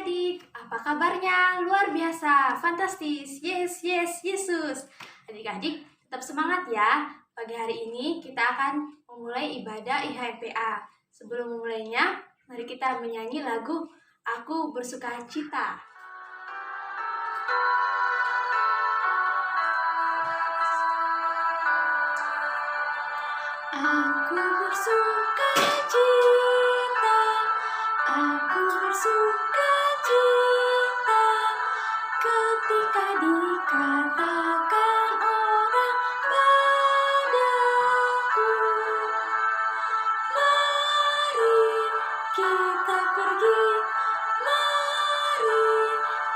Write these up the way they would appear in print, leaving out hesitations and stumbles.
adik-adik, apa kabarnya? Luar biasa, fantastis, yes, yes, Yesus. Adik-adik, tetap semangat ya. Pagi hari ini kita akan memulai ibadah IHPA. Sebelum memulainya, mari kita menyanyi lagu Aku Bersukacita. Aku bersukacita, aku bersukacita ketika dikatakan orang padaku, mari kita pergi, mari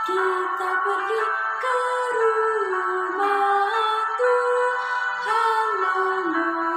kita pergi ke rumah Tuhan memujinya.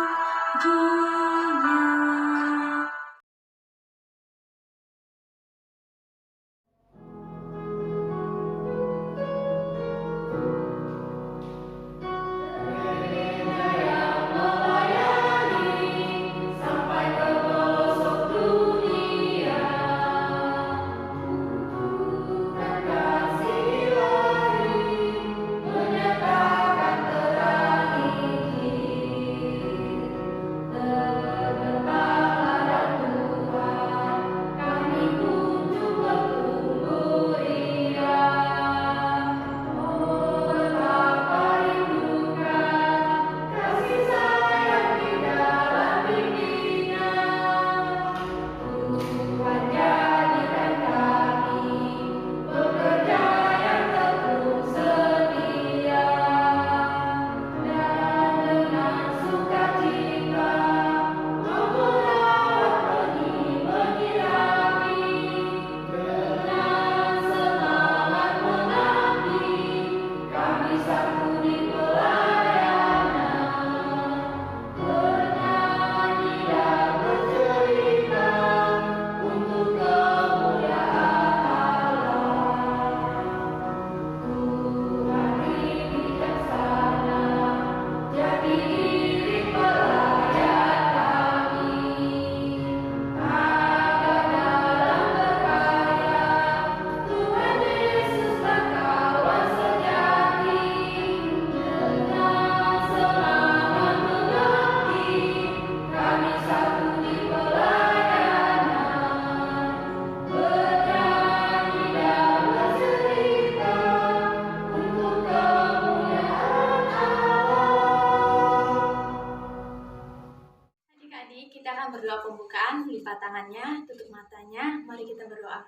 Adik-adik, kita akan berdoa pembukaan, lipat tangannya, tutup matanya, mari kita berdoa.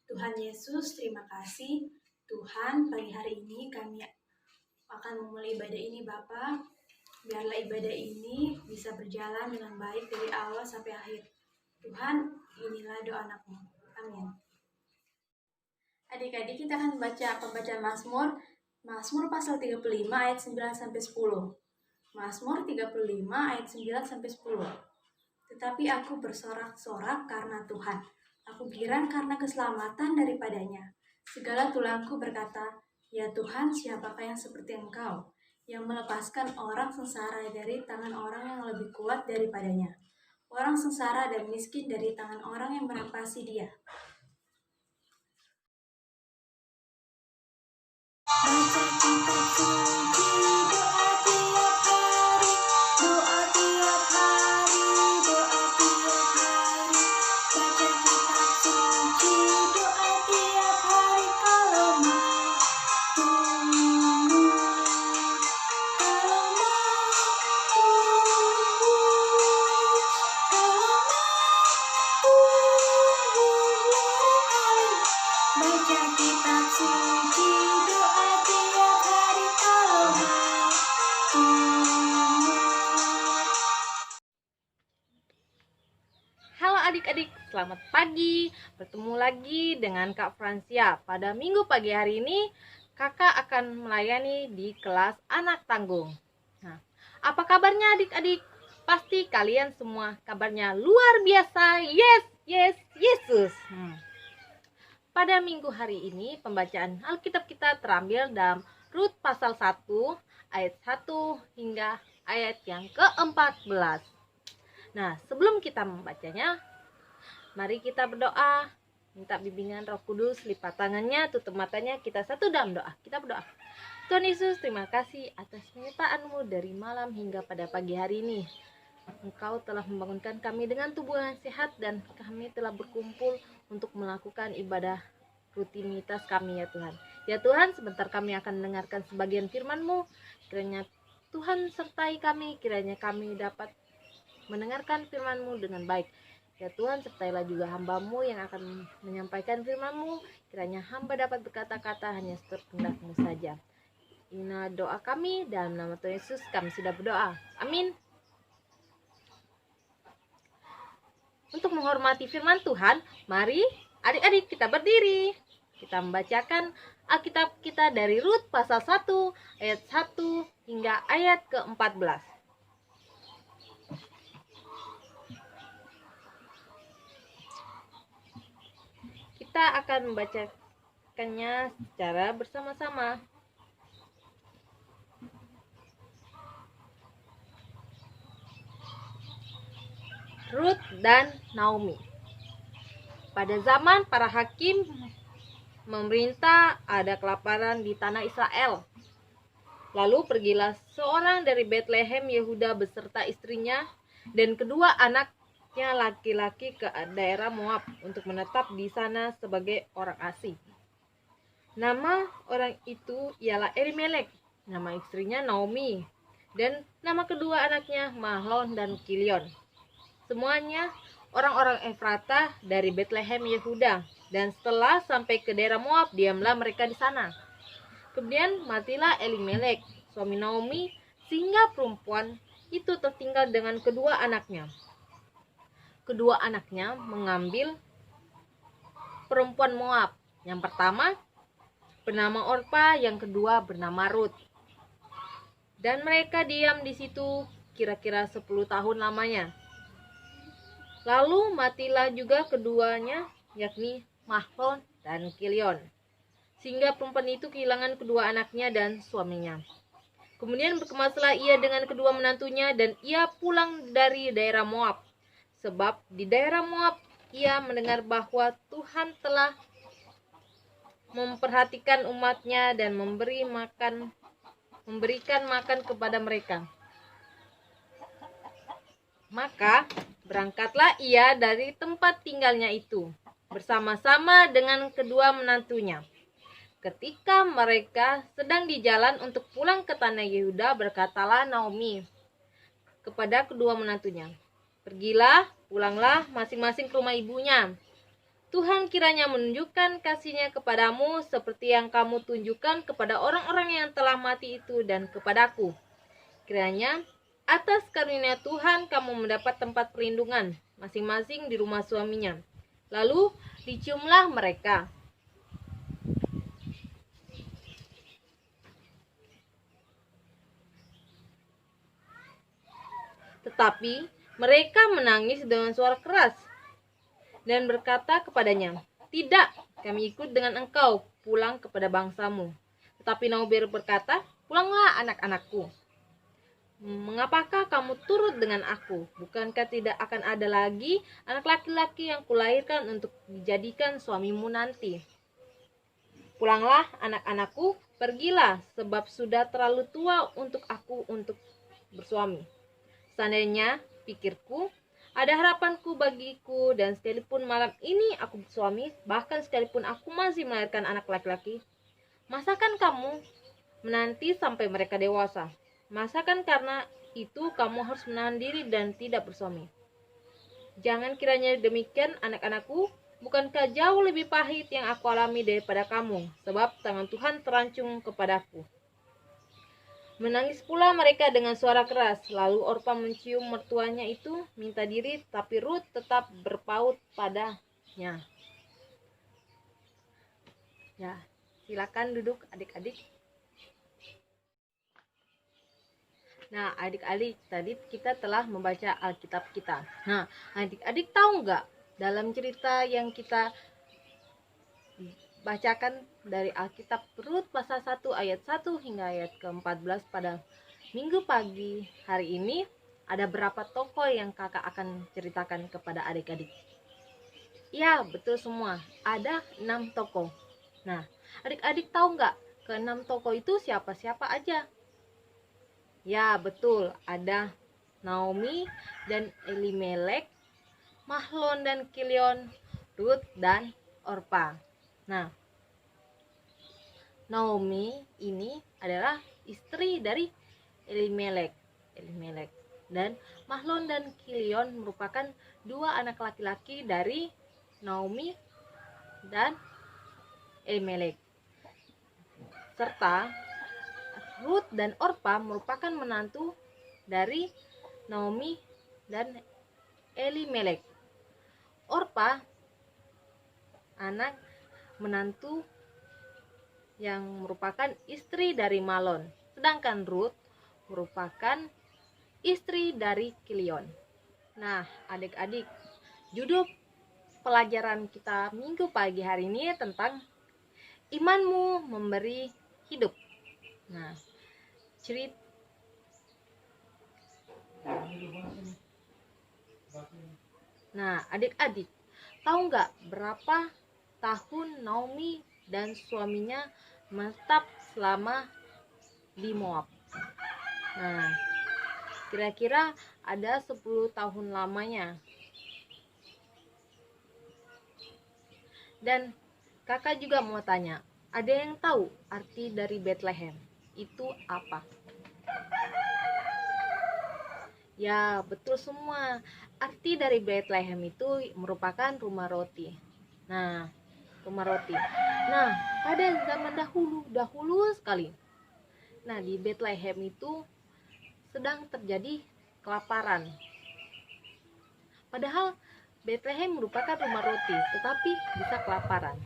Tuhan Yesus, terima kasih. Tuhan, pagi hari ini kami akan memulai ibadah ini Bapa. Biarlah ibadah ini bisa berjalan dengan baik dari awal sampai akhir. Tuhan, inilah doa anakmu. Amin. Adik-adik, kita akan membaca pembacaan Mazmur pasal 35 ayat 9 sampai 10. Mazmur 35 ayat 9 sampai 10. Tetapi aku bersorak-sorak karena Tuhan. Aku girang karena keselamatan daripadanya. Segala tulangku berkata, ya Tuhan, siapakah yang seperti Engkau, yang melepaskan orang sengsara dari tangan orang yang lebih kuat daripadanya, orang sengsara dan miskin dari tangan orang yang merampasi dia. Baca kitab suci, doa tiap hari, doa tiap hari, doa tiap hari. Baca kitab suci, doa tiap hari kalau mau tumbuh, kalau mau tumbuh, kalau mau tumbuh. Baca kitab suci, doa tiap hari kalau mau tumbuh. Halo adik-adik, selamat pagi. Bertemu lagi dengan Kak Fransia. Pada minggu pagi hari ini, kakak akan melayani di kelas anak tanggung. Nah, apa kabarnya adik-adik? Pasti kalian semua kabarnya luar biasa. Yes, yes, Yesus. Pada minggu hari ini, pembacaan Alkitab kita terambil dalam Rut pasal 1, ayat 1 hingga ayat yang ke-14. Nah, sebelum kita membacanya, mari kita berdoa. minta bimbingan Roh Kudus, lipat tangannya, tutup matanya, kita satu dalam doa. Kita berdoa. Tuhan Yesus, terima kasih atas penyertaan-Mu dari malam hingga pada pagi hari ini. Engkau telah membangunkan kami dengan tubuh yang sehat dan kami telah berkumpul untuk melakukan ibadah rutinitas kami ya Tuhan. Ya Tuhan, sebentar kami akan mendengarkan sebagian firman-Mu. Kiranya Tuhan sertai kami, kiranya kami dapat mendengarkan firman-Mu dengan baik. Ya Tuhan, sertailah juga hamba-Mu yang akan menyampaikan firman-Mu. Kiranya hamba dapat berkata-kata hanya seturut kehendak-Mu saja. Inilah doa kami, dalam nama Tuhan Yesus kami sudah berdoa. Amin. Untuk menghormati firman Tuhan, mari adik-adik kita berdiri. Kita membacakan Alkitab kita dari Rut pasal 1 ayat 1 hingga ayat ke-14. Kita akan membacakannya secara bersama-sama. Rut dan Naomi. Pada zaman para hakim memerintah, ada kelaparan di tanah Israel. Lalu pergilah seorang dari Betlehem Yehuda beserta istrinya dan kedua anaknya laki-laki ke daerah Moab untuk menetap di sana sebagai orang asing. Nama orang itu ialah Elimelek, nama istrinya Naomi, dan nama kedua anaknya Mahlon dan Kilion. Semuanya orang-orang Efratah dari Betlehem Yehuda, dan setelah sampai ke daerah Moab, diamlah mereka di sana. Kemudian matilah Elimelek, suami Naomi, sehingga perempuan itu tertinggal dengan kedua anaknya. Kedua anaknya mengambil perempuan Moab. Yang pertama bernama Orpa, yang kedua bernama Rut. Dan mereka diam di situ kira-kira 10 tahun lamanya. Lalu matilah juga keduanya, yakni Mahlon dan Kilion. Sehingga perempuan itu kehilangan kedua anaknya dan suaminya. Kemudian berkemaslah ia dengan kedua menantunya dan ia pulang dari daerah Moab. Sebab di daerah Moab ia mendengar bahwa Tuhan telah memperhatikan umatnya dan memberikan makan kepada mereka. Maka berangkatlah ia dari tempat tinggalnya itu bersama-sama dengan kedua menantunya. Ketika mereka sedang di jalan untuk pulang ke tanah Yehuda, berkatalah Naomi kepada kedua menantunya, "Pergilah, pulanglah masing-masing ke rumah ibunya. Tuhan kiranya menunjukkan kasih-Nya kepadamu seperti yang kamu tunjukkan kepada orang-orang yang telah mati itu dan kepadaku. Kiranya atas karunia Tuhan kamu mendapat tempat perlindungan masing-masing di rumah suaminya." Lalu diciumlah mereka. Tetapi mereka menangis dengan suara keras dan berkata kepadanya, "Tidak, kami ikut dengan engkau pulang kepada bangsamu." Tetapi Naomi berkata, "Pulanglah anak-anakku. Mengapakah kamu turut dengan aku? Bukankah tidak akan ada lagi anak laki-laki yang kulahirkan untuk dijadikan suamimu nanti? Pulanglah anak-anakku, pergilah, sebab sudah terlalu tua untuk aku untuk bersuami. Seandainya, pikirku, ada harapanku bagiku, dan sekalipun malam ini aku bersuami, bahkan sekalipun aku masih melahirkan anak laki-laki, masakan kamu menanti sampai mereka dewasa? Masakan karena itu kamu harus menahan diri dan tidak bersuami? Jangan kiranya demikian, anak-anakku. Bukankah jauh lebih pahit yang aku alami daripada kamu, sebab tangan Tuhan terancung kepadaku." Menangis pula mereka dengan suara keras. Lalu Orpa mencium mertuanya itu, minta diri, tapi Rut tetap berpaut padanya. Ya, silakan duduk adik-adik. Nah, adik-adik, tadi kita telah membaca Alkitab kita. Nah, adik-adik tahu nggak dalam cerita yang kita bacakan dari Alkitab Rut pasal 1 ayat 1 hingga ayat ke-14 pada minggu pagi hari ini, ada berapa tokoh yang kakak akan ceritakan kepada adik-adik? Ya, betul semua. Ada 6 tokoh. Nah, adik-adik tahu nggak ke-6 tokoh itu siapa-siapa aja? Ya, betul. Ada Naomi dan Elimelek, Mahlon dan Kilion, Ruth dan Orpa. Nah, Naomi ini adalah istri dari Elimelek. Dan Mahlon dan Kilion merupakan dua anak laki-laki dari Naomi dan Elimelek. Serta Ruth dan Orpa merupakan menantu dari Naomi dan Elimelek. Orpa anak menantu yang merupakan istri dari Mahlon, sedangkan Ruth merupakan istri dari Kilion. Nah, adik-adik, judul pelajaran kita minggu pagi hari ini tentang imanmu memberi hidup. Nah, cerita. Nah, adik-adik, tahu nggak berapa tahun Naomi dan suaminya menetap selama di Moab? Nah, kira-kira ada 10 tahun lamanya. Dan kakak juga mau tanya, ada yang tahu arti dari Bethlehem itu apa? Ya, betul semua. Arti dari Bethlehem itu merupakan rumah roti. Nah, rumah roti. Nah, pada zaman dahulu sekali. Nah, di Bethlehem itu sedang terjadi kelaparan. Padahal Bethlehem merupakan rumah roti, tetapi bisa kelaparan.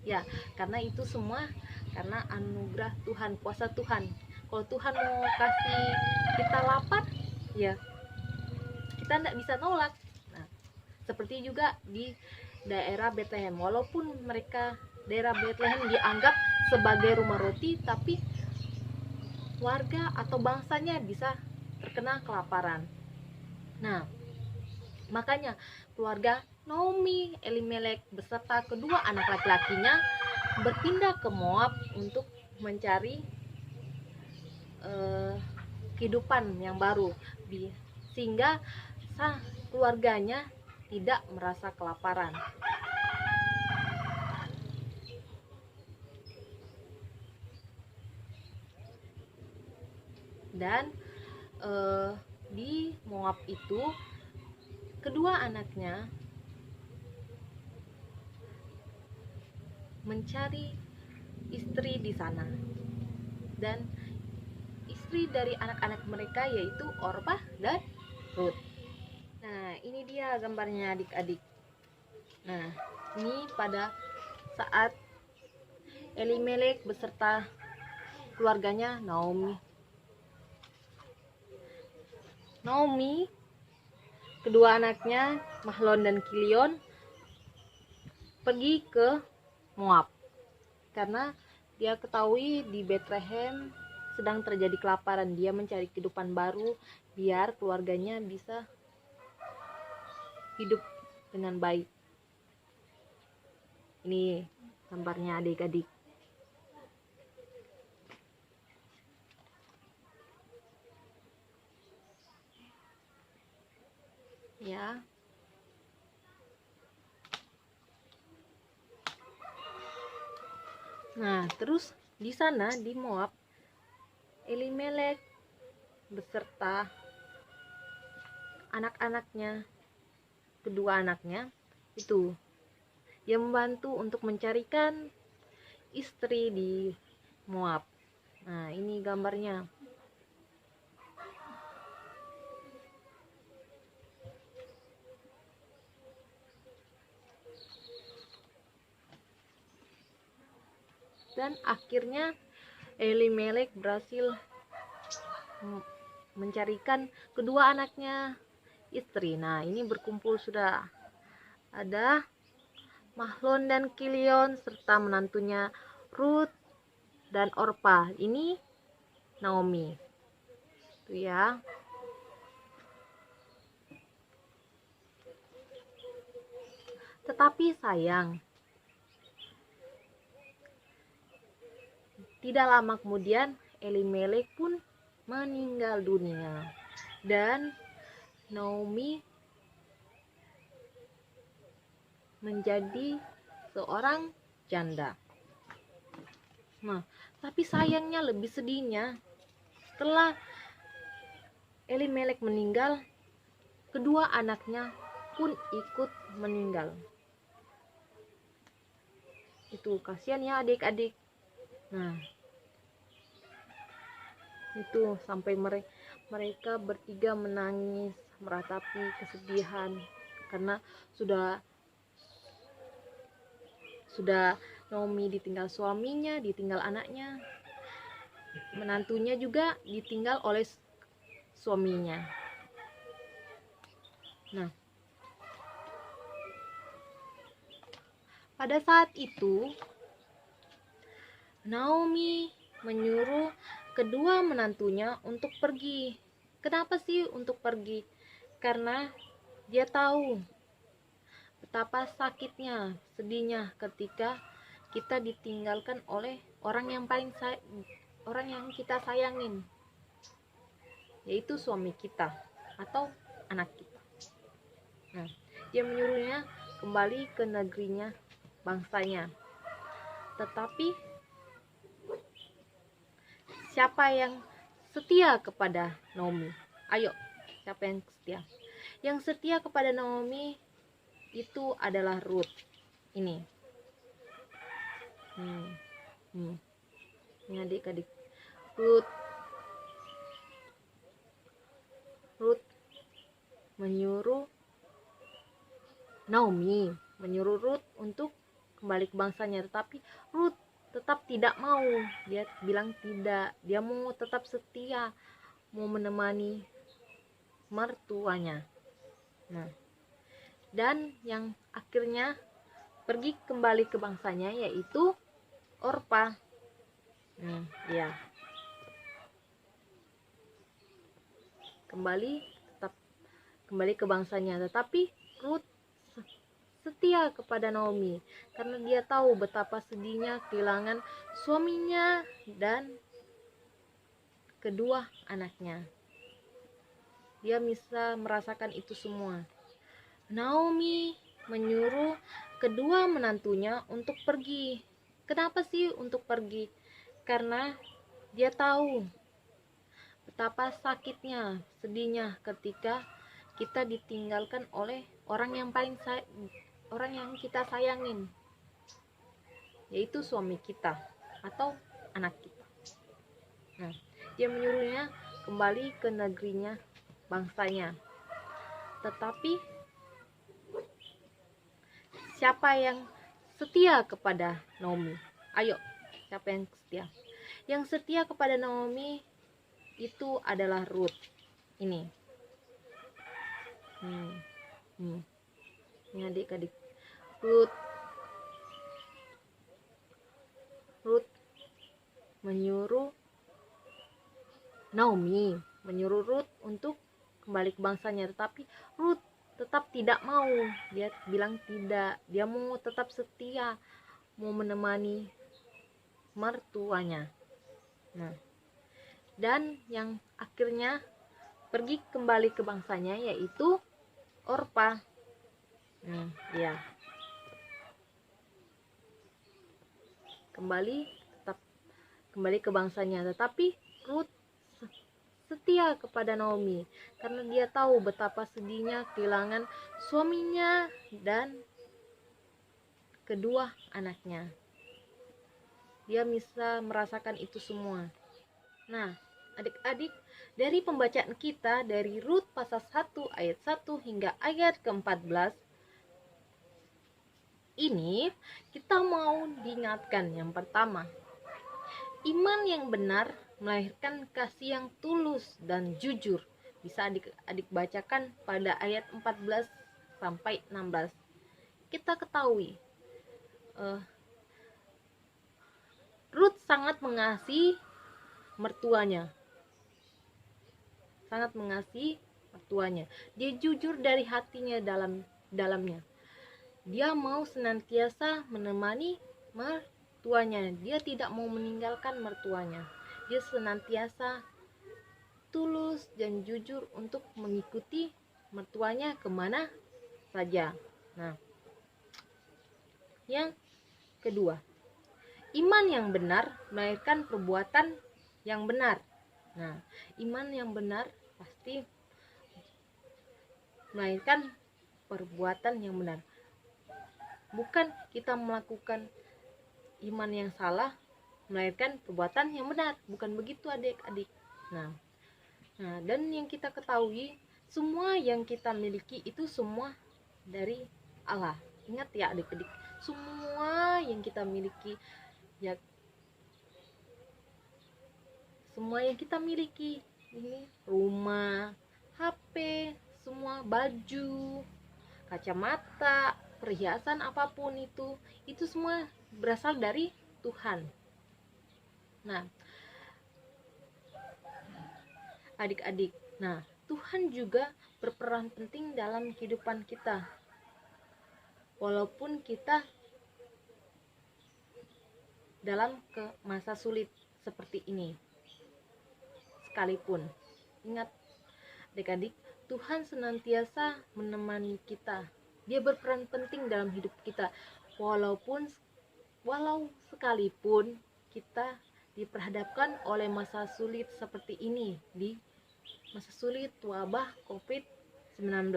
Ya, karena itu semua karena anugerah Tuhan, kuasa Tuhan. Kalau Tuhan mau kasih kita lapar, ya kita tidak bisa nolak. Nah, seperti juga di daerah Bethlehem, walaupun mereka daerah Bethlehem dianggap sebagai rumah roti, tapi warga atau bangsanya bisa terkena kelaparan. Nah, makanya keluarga Naomi, Elimelek beserta kedua anak laki-lakinya berpindah ke Moab untuk mencari kehidupan yang baru, sehingga keluarganya tidak merasa kelaparan. Dan di Moab itu kedua anaknya mencari istri di sana, dan istri dari anak-anak mereka yaitu Orpa dan Ruth. Nah, ini dia gambarnya adik-adik. Nah, ini pada saat Elimelek beserta keluarganya Naomi, kedua anaknya Mahlon dan Kilion pergi ke Moab karena dia ketahui di Bethlehem sedang terjadi kelaparan. Dia mencari kehidupan baru biar keluarganya bisa hidup dengan baik. Ini gambarnya adik-adik. Ya. Nah, terus di sana di Moab, Elimelek beserta anak-anaknya, kedua anaknya itu dia membantu untuk mencarikan istri di Moab. Nah, ini gambarnya. Dan akhirnya Elimelek berhasil mencarikan kedua anaknya istri. Nah, ini berkumpul sudah. Ada Mahlon dan Kilion serta menantunya Ruth dan Orpa. Ini Naomi. Itu ya. Tetapi sayang, tidak lama kemudian Elimelek pun meninggal dunia dan Naomi menjadi seorang janda. Nah, tapi sayangnya lebih sedihnya, setelah Elimelek meninggal, kedua anaknya pun ikut meninggal. Itu kasihan ya adik-adik. Nah, itu sampai mereka bertiga menangis, meratapi kesedihan karena sudah Naomi ditinggal suaminya, ditinggal anaknya, menantunya juga ditinggal oleh suaminya. Nah, pada saat itu Naomi menyuruh kedua menantunya untuk pergi. Kenapa sih untuk pergi? Karena dia tahu betapa sakitnya, sedihnya ketika kita ditinggalkan oleh orang yang kita sayangin, yaitu suami kita atau anak kita. Nah, dia menyuruhnya kembali ke negerinya, bangsanya. Tetapi siapa yang setia kepada Naomi? Ayo, siapa yang setia? Yang setia kepada Naomi itu adalah Ruth. Ini ini adik-adik, Ruth menyuruh Ruth untuk kembali ke bangsanya, tetapi Ruth tetap tidak mau. Dia bilang tidak, dia mau tetap setia, mau menemani mertuanya. Nah, dan yang akhirnya pergi kembali ke bangsanya yaitu Orpa. Ya. Kembali ke bangsanya, tetapi Ruth setia kepada Naomi karena dia tahu betapa sedihnya kehilangan suaminya dan kedua anaknya. Dia bisa merasakan itu semua. Naomi menyuruh kedua menantunya untuk pergi. Kenapa sih untuk pergi? Karena dia tahu betapa sakitnya, sedihnya ketika kita ditinggalkan oleh orang yang kita sayangin, yaitu suami kita atau anak kita. Nah, dia menyuruhnya kembali ke negerinya, bangsanya. Tetapi siapa yang setia kepada Naomi? Ayo, siapa yang setia? Yang setia kepada Naomi itu adalah Ruth. Ini adik-adik, Ruth menyuruh Ruth untuk kembali ke bangsanya, tetapi Ruth tetap tidak mau. Dia bilang tidak, dia mau tetap setia, mau menemani mertuanya. Nah, dan yang akhirnya pergi kembali ke bangsanya yaitu Orpa. Ya. Kembali ke bangsanya, tetapi Ruth setia kepada Naomi karena dia tahu betapa sedihnya kehilangan suaminya dan kedua anaknya. Dia bisa merasakan itu semua. Nah, adik-adik, dari pembacaan kita dari Rut pasal 1 ayat 1 hingga ayat ke-14 ini, kita mau diingatkan yang pertama, iman yang benar melahirkan kasih yang tulus dan jujur. Bisa adik-adik bacakan pada ayat 14 sampai 16. Kita ketahui Ruth sangat mengasihi mertuanya. Dia jujur dari hatinya dalamnya. dia mau senantiasa menemani mertuanya. Dia tidak mau meninggalkan mertuanya. Dia senantiasa tulus dan jujur untuk mengikuti mertuanya kemana saja. Nah, yang kedua, iman yang benar melahirkan perbuatan yang benar. Nah, iman yang benar pasti melahirkan perbuatan yang benar. Bukan kita melakukan iman yang salah melahirkan perbuatan yang benar. Bukan begitu adik-adik. Nah, dan yang kita ketahui, semua yang kita miliki itu semua dari Allah. Ingat ya adik-adik, semua yang kita miliki, ya semua yang kita miliki, ini rumah, HP, semua baju, kacamata, perhiasan apapun itu semua berasal dari Tuhan. Nah, adik-adik, Tuhan juga berperan penting dalam kehidupan kita. Walaupun kita dalam masa sulit seperti ini sekalipun, ingat adik-adik, Tuhan senantiasa menemani kita. Dia berperan penting dalam hidup kita. Walau sekalipun kita diperhadapkan oleh masa sulit seperti ini, di masa sulit wabah COVID-19.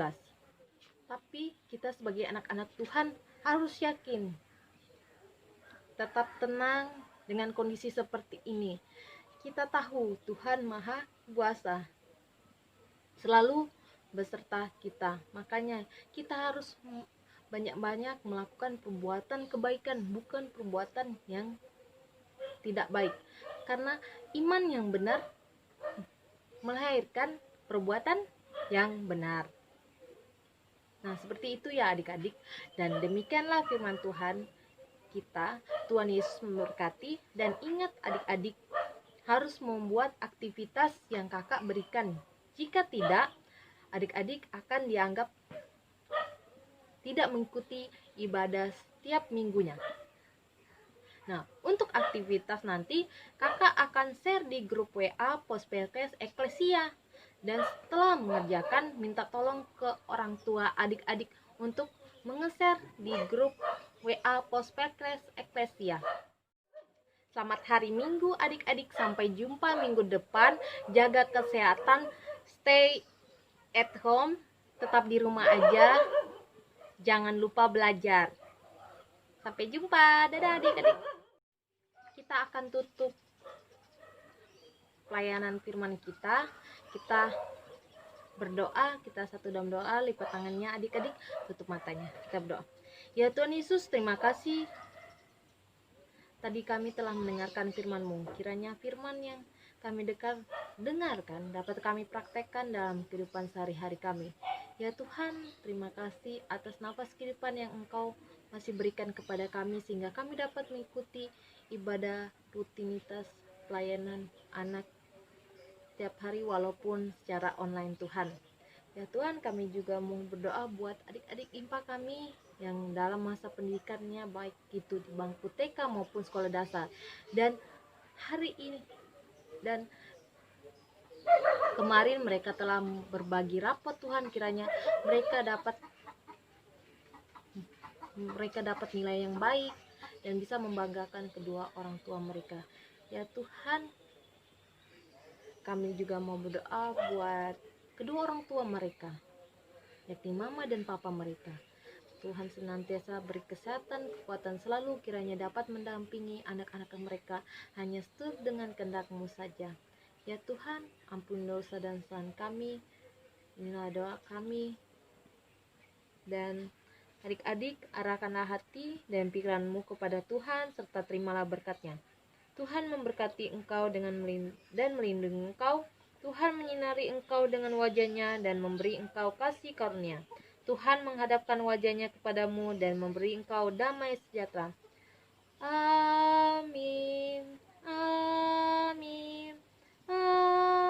Tapi kita sebagai anak-anak Tuhan harus yakin, tetap tenang dengan kondisi seperti ini. Kita tahu Tuhan Maha Kuasa selalu beserta kita. Makanya kita harus banyak-banyak melakukan perbuatan kebaikan, bukan perbuatan yang tidak baik. Karena iman yang benar melahirkan perbuatan yang benar. Nah, seperti itu ya adik-adik. Dan demikianlah firman Tuhan kita. Tuhan Yesus memberkati. Dan ingat adik-adik, harus membuat aktivitas yang kakak berikan. Jika tidak, adik-adik akan dianggap tidak mengikuti ibadah setiap minggunya. Nah, untuk aktivitas nanti kakak akan share di grup WA Pospelkes Eklesia. Dan setelah mengerjakan, minta tolong ke orang tua adik-adik untuk menge-share di grup WA Pospelkes Eklesia. Selamat hari Minggu adik-adik, sampai jumpa minggu depan. Jaga kesehatan, stay at home, tetap di rumah aja. Jangan lupa belajar. Sampai jumpa, dadah adik-adik. Kita akan tutup pelayanan firman kita. Kita berdoa, kita satu dalam doa, lipat tangannya adik-adik, tutup matanya, kita berdoa. Ya Tuhan Yesus, terima kasih. Tadi kami telah mendengarkan firman-Mu. Kiranya firman yang kami dengarkan dapat kami praktekkan dalam kehidupan sehari-hari kami. Ya Tuhan, terima kasih atas nafas kehidupan yang Engkau masih berikan kepada kami, sehingga kami dapat mengikuti ibadah rutinitas pelayanan anak setiap hari walaupun secara online Tuhan. Ya Tuhan, kami juga mau berdoa buat adik-adik IMPA kami yang dalam masa pendidikannya, baik itu di bangku TK maupun sekolah dasar. Dan hari ini dan kemarin mereka telah berbagi rapot Tuhan, kiranya mereka dapat nilai yang baik dan bisa membanggakan kedua orang tua mereka. Ya Tuhan, kami juga mau berdoa buat kedua orang tua mereka, yakni mama dan papa mereka. Tuhan senantiasa beri kesehatan, kekuatan selalu, kiranya dapat mendampingi anak-anak mereka hanya seturut dengan kehendak-Mu saja. Ya Tuhan, ampuni dosa dan kesalahan kami. Inilah doa kami. Dan adik-adik, arahkanlah hati dan pikiran-Mu kepada Tuhan, serta terimalah berkat-Nya. Tuhan memberkati engkau dan melindungi engkau. Tuhan menyinari engkau dengan wajah-Nya dan memberi engkau kasih karunia. Tuhan menghadapkan wajah-Nya kepadamu dan memberi engkau damai sejahtera. Amin. Amin. Amin.